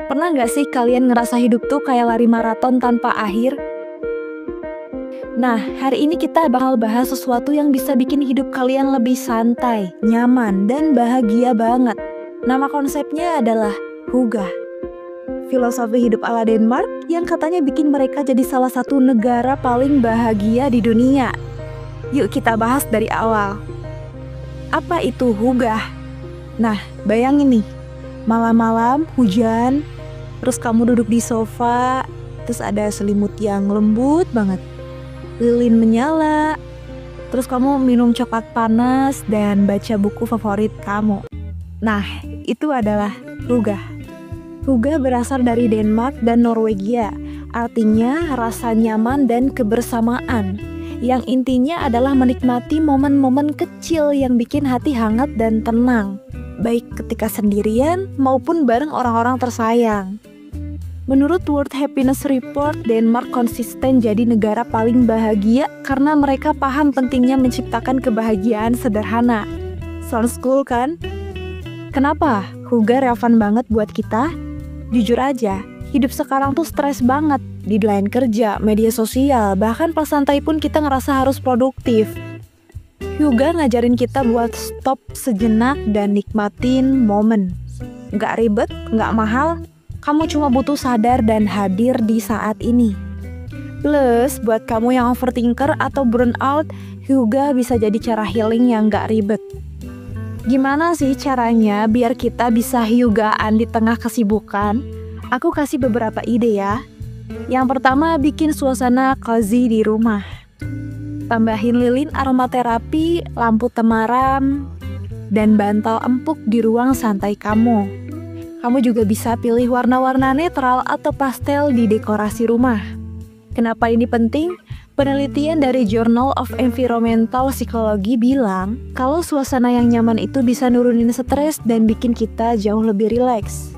Pernah nggak sih kalian ngerasa hidup tuh kayak lari maraton tanpa akhir? Nah, hari ini kita bakal bahas sesuatu yang bisa bikin hidup kalian lebih santai, nyaman, dan bahagia banget. Nama konsepnya adalah Hygge. Filosofi hidup ala Denmark yang katanya bikin mereka jadi salah satu negara paling bahagia di dunia. Yuk kita bahas dari awal. Apa itu Hygge? Nah, bayangin nih, malam-malam hujan, terus kamu duduk di sofa, terus ada selimut yang lembut banget, lilin menyala, terus kamu minum coklat panas dan baca buku favorit kamu. Nah, itu adalah Hygge. Hygge berasal dari Denmark dan Norwegia, artinya rasa nyaman dan kebersamaan, yang intinya adalah menikmati momen-momen kecil yang bikin hati hangat dan tenang, baik ketika sendirian maupun bareng orang-orang tersayang. Menurut World Happiness Report, Denmark konsisten jadi negara paling bahagia karena mereka paham pentingnya menciptakan kebahagiaan sederhana. Sounds cool kan? Kenapa Hygge relevan banget buat kita? Jujur aja, hidup sekarang tuh stres banget. Deadline kerja, media sosial, bahkan pas santai pun kita ngerasa harus produktif. Hygge ngajarin kita buat stop sejenak dan nikmatin momen. Nggak ribet, nggak mahal, kamu cuma butuh sadar dan hadir di saat ini. Plus, buat kamu yang overthinker atau burnout, Hygge bisa jadi cara healing yang nggak ribet. Gimana sih caranya biar kita bisa hyggean di tengah kesibukan? Aku kasih beberapa ide ya. Yang pertama, bikin suasana cozy di rumah. Tambahin lilin aromaterapi, lampu temaram, dan bantal empuk di ruang santai kamu. Kamu juga bisa pilih warna-warna netral atau pastel di dekorasi rumah. Kenapa ini penting? Penelitian dari Journal of Environmental Psychology bilang kalau suasana yang nyaman itu bisa nurunin stres dan bikin kita jauh lebih rileks.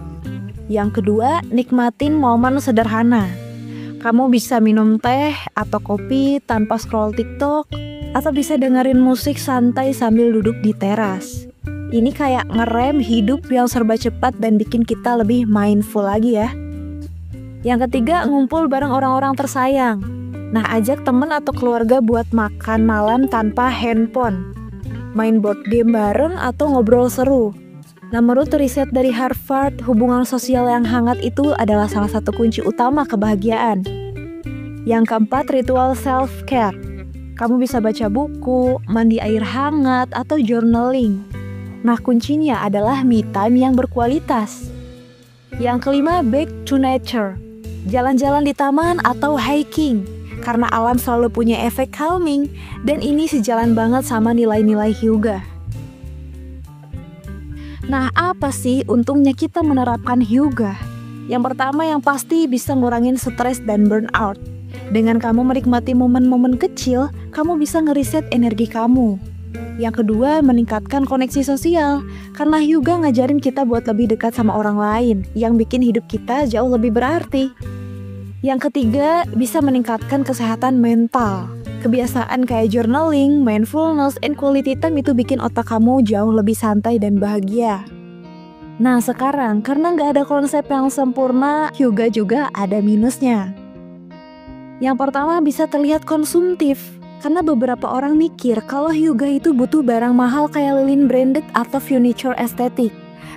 Yang kedua, nikmatin momen sederhana. Kamu bisa minum teh atau kopi tanpa scroll TikTok, atau bisa dengerin musik santai sambil duduk di teras. Ini kayak ngerem hidup yang serba cepat dan bikin kita lebih mindful lagi ya. Yang ketiga, ngumpul bareng orang-orang tersayang. Nah, ajak temen atau keluarga buat makan malam tanpa handphone, main board game bareng atau ngobrol seru. Nah, menurut riset dari Harvard, hubungan sosial yang hangat itu adalah salah satu kunci utama kebahagiaan. Yang keempat, ritual self-care. Kamu bisa baca buku, mandi air hangat, atau journaling. Nah, kuncinya adalah me time yang berkualitas. Yang kelima, back to nature. Jalan-jalan di taman atau hiking, karena alam selalu punya efek calming, dan ini sejalan banget sama nilai-nilai Hygge. Nah, apa sih untungnya kita menerapkan Hygge? Yang pertama yang pasti bisa ngurangin stres dan burnout. Dengan kamu menikmati momen-momen kecil, kamu bisa ngeriset energi kamu. Yang kedua, meningkatkan koneksi sosial. Karena Hygge ngajarin kita buat lebih dekat sama orang lain, yang bikin hidup kita jauh lebih berarti. Yang ketiga, bisa meningkatkan kesehatan mental. Kebiasaan kayak journaling, mindfulness, and quality time itu bikin otak kamu jauh lebih santai dan bahagia. Nah, sekarang karena nggak ada konsep yang sempurna, Hygge juga ada minusnya. Yang pertama, bisa terlihat konsumtif. Karena beberapa orang mikir kalau Hygge itu butuh barang mahal kayak lilin branded atau furniture estetik.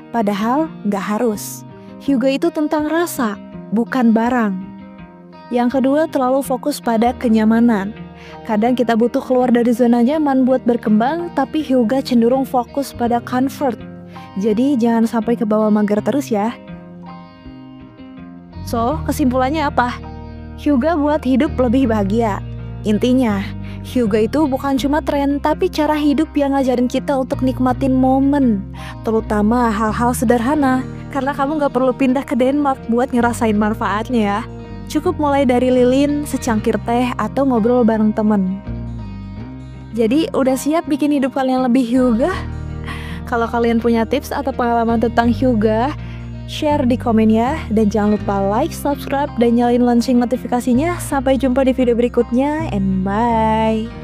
Padahal nggak harus. Hygge itu tentang rasa, bukan barang. Yang kedua, terlalu fokus pada kenyamanan. Kadang kita butuh keluar dari zona nyaman buat berkembang, tapi Hygge cenderung fokus pada comfort. Jadi jangan sampai ke bawah mager terus ya. So, kesimpulannya apa? Hygge buat hidup lebih bahagia. Intinya, Hygge itu bukan cuma tren, tapi cara hidup yang ngajarin kita untuk nikmatin momen, terutama hal-hal sederhana. Karena kamu gak perlu pindah ke Denmark buat ngerasain manfaatnya ya. Cukup mulai dari lilin, secangkir teh, atau ngobrol bareng temen. Jadi udah siap bikin hidup kalian lebih Hygge? Kalau kalian punya tips atau pengalaman tentang Hygge, share di komen ya. Dan jangan lupa like, subscribe, dan nyalain lonceng notifikasinya. Sampai jumpa di video berikutnya, and bye!